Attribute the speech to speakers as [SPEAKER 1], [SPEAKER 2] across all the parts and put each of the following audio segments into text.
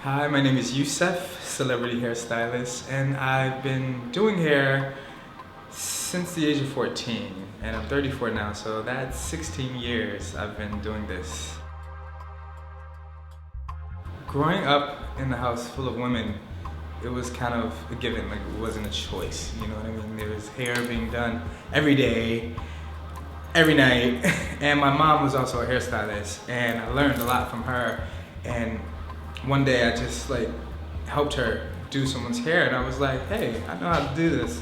[SPEAKER 1] Hi, my name is Yusef, celebrity hairstylist, and I've been doing hair since the age of 14, and I'm 34 now, so that's 16 years I've been doing this. Growing up in a house full of women, it was kind of a given, like it wasn't a choice, you know what I mean? There was hair being done every day, every night, and my mom was also a hairstylist, and I learned a lot from her. And one day I just helped her do someone's hair, and I was like, hey, I know how to do this,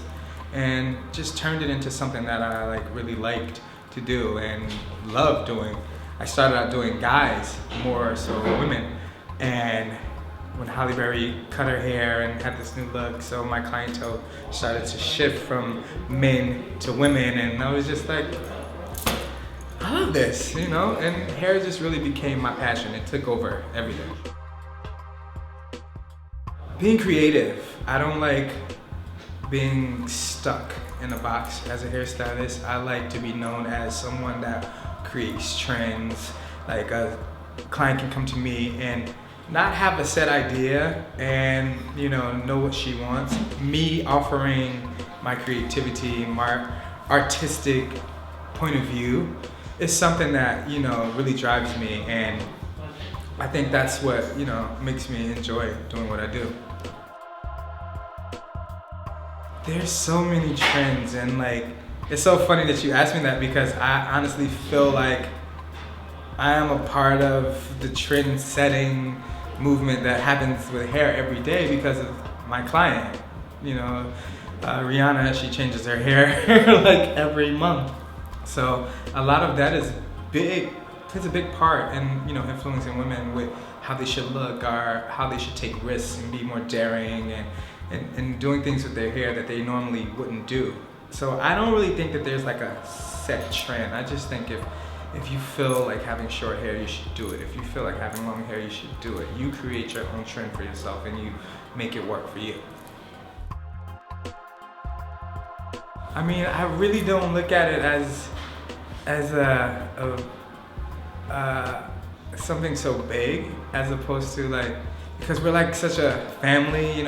[SPEAKER 1] and just turned it into something that I really liked to do and loved doing. I started out doing guys more so women, and when Halle Berry cut her hair and had this new look, so my clientele started to shift from men to women, and I was just like, I love this, you know? And hair just really became my passion. It took over everything. Being creative. I don't like being stuck in a box as a hairstylist. I like to be known as someone that creates trends. Like a client can come to me and not have a set idea and know what she wants. Me offering my creativity, my artistic point of view is something that really drives me, and I think that's what makes me enjoy doing what I do. There's so many trends, and it's so funny that you asked me that, because I honestly feel like I am a part of the trend setting movement that happens with hair every day because of my client. Rihanna, she changes her hair like every month. So a lot of that is plays a big part in influencing women with how they should look or how they should take risks and be more daring and doing things with their hair that they normally wouldn't do. So I don't really think that there's like a set trend. I just think if you feel like having short hair, you should do it. If you feel like having long hair, you should do it. You create your own trend for yourself and you make it work for you. I mean, I really don't look at it as something so big, as opposed to because we're such a family,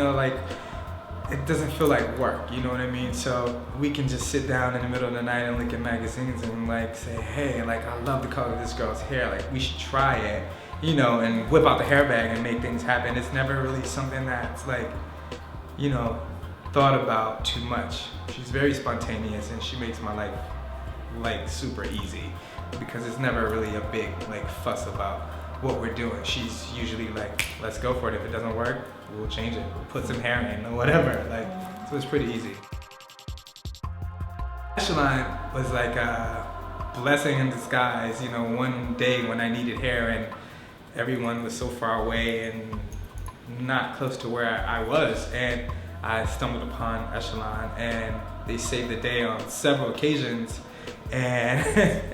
[SPEAKER 1] it doesn't feel like work, you know what I mean? So we can just sit down in the middle of the night and look at magazines and say, hey, I love the color of this girl's hair, we should try it, and whip out the hair bag and make things happen. It's never really something that's thought about too much. She's very spontaneous, and she makes my life super easy, because it's never really a big fuss about what we're doing. She's usually let's go for it. If it doesn't work, we'll change it. We'll put some hair in or whatever. So it's pretty easy. Echelon was like a blessing in disguise. One day when I needed hair and everyone was so far away and not close to where I was, and I stumbled upon Echelon, and they saved the day on several occasions, and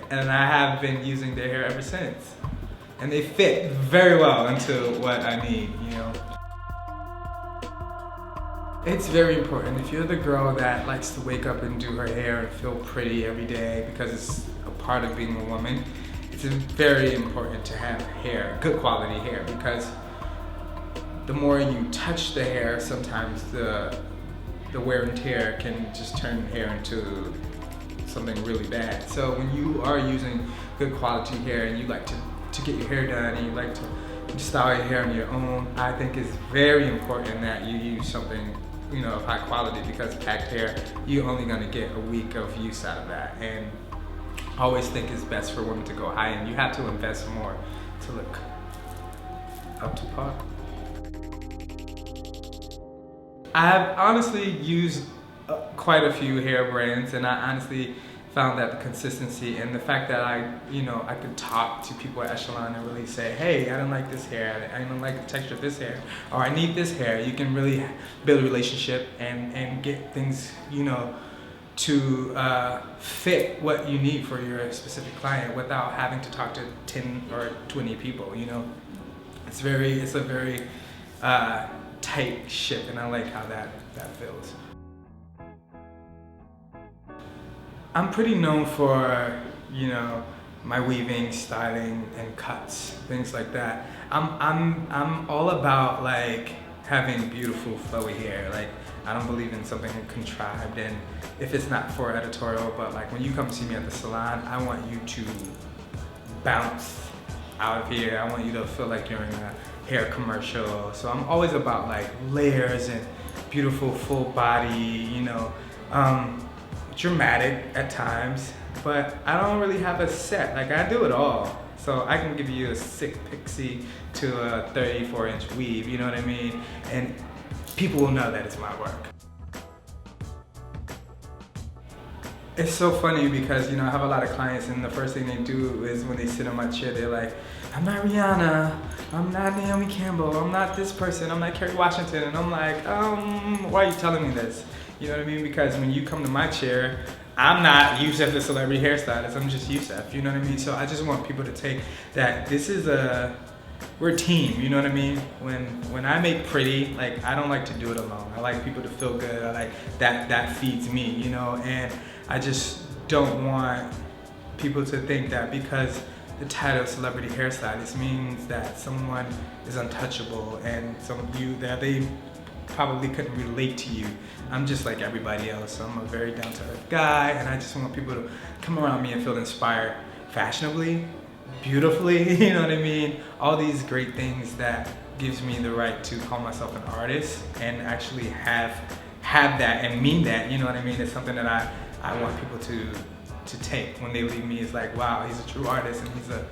[SPEAKER 1] and I have been using their hair ever since. And they fit very well into what I need, It's very important. If you're the girl that likes to wake up and do her hair and feel pretty every day because it's a part of being a woman, it's very important to have hair, good quality hair, because the more you touch the hair, sometimes the wear and tear can just turn hair into something really bad. So when you are using good quality hair and you like to get your hair done and you like to style your hair on your own, I think it's very important that you use something of high quality, because packed hair, you're only going to get a week of use out of that. And I always think it's best for women to go high end. You have to invest more to look up to par. I've honestly used quite a few hair brands, and I honestly found that the consistency and the fact that I could talk to people at Echelon and really say, hey, I don't like this hair, I don't like the texture of this hair, or I need this hair. You can really build a relationship and get things, to fit what you need for your specific client without having to talk to 10 or 20 people, It's a very tight ship, and I like how that feels. I'm pretty known for, my weaving, styling, and cuts, things like that. I'm all about like having beautiful flowy hair. Like I don't believe in something contrived, and if it's not for editorial, but like when you come see me at the salon, I want you to bounce out of here. I want you to feel like you're in a hair commercial. So I'm always about like layers and beautiful full body, you know, dramatic at times, but I don't really have a set. Like I do it all. So I can give you a sick pixie to a 34-inch weave, you know what I mean? And people will know that it's my work. It's so funny because, you know, I have a lot of clients and the first thing they do is when they sit in my chair, they're like, I'm not Rihanna, I'm not Naomi Campbell, I'm not this person, I'm not Kerry Washington. And I'm like, why are you telling me this? You know what I mean? Because when you come to my chair, I'm not Yusef the celebrity hairstylist, I'm just Yusef, you know what I mean? So I just want people to take that this is we're a team, you know what I mean? When I make pretty, like I don't like to do it alone. I like people to feel good. I like that feeds me, you know, and I just don't want people to think that because the title celebrity hairstylist means that someone is untouchable and that they probably couldn't relate to you. I'm just like everybody else. So I'm a very down-to-earth guy, and I just want people to come around me and feel inspired fashionably, beautifully, you know what I mean? All these great things that gives me the right to call myself an artist and actually have that and mean that, you know what I mean? It's something that I want people to take when they leave me. It's like, wow, he's a true artist and he's a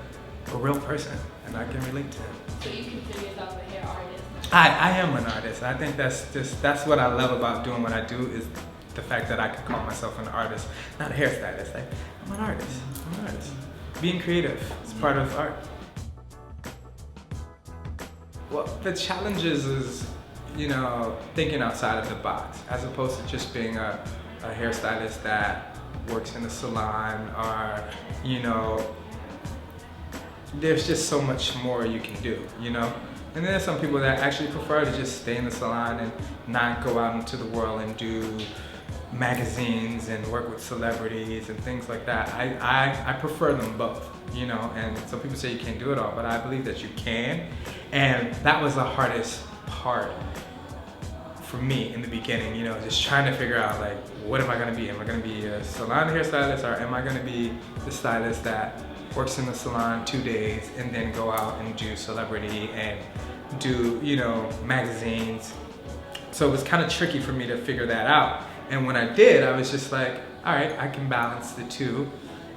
[SPEAKER 1] real person and I can relate to him.
[SPEAKER 2] So you consider yourself a hair artist?
[SPEAKER 1] I am an artist. I think that's what I love about doing what I do is the fact that I can call myself an artist, not a hairstylist. Like, I'm an artist. I'm an artist. Being creative is part of art. Well, the challenges is, you know, thinking outside of the box as opposed to just being a hairstylist that works in a salon or, you know, there's just so much more you can do, you know? And then there's some people that actually prefer to just stay in the salon and not go out into the world and do magazines and work with celebrities and things like that. I prefer them both, you know, and some people say you can't do it all, but I believe that you can. And that was the hardest part for me in the beginning, you know, just trying to figure out like, what am I gonna be? Am I gonna be a salon hairstylist or am I gonna be the stylist that works in the salon 2 days and then go out and do celebrity and do, you know, magazines? So it was kind of tricky for me to figure that out. And when I did, I was just like, all right, I can balance the two.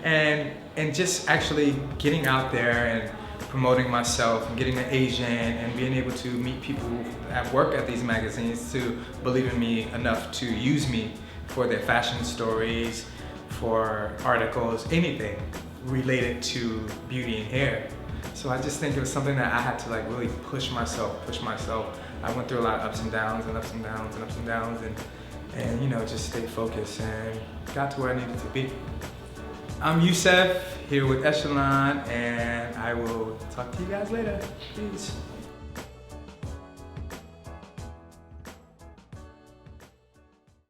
[SPEAKER 1] And just actually getting out there and promoting myself and getting an agent and being able to meet people that work at these magazines to believe in me enough to use me for their fashion stories, for articles, anything related to beauty and hair. So I just think it was something that I had to like really push myself. I went through a lot of ups and downs and ups and downs and ups and downs and you know, just stayed focused and got to where I needed to be. I'm Yusef here with Echelon and I will talk to you guys later. Peace.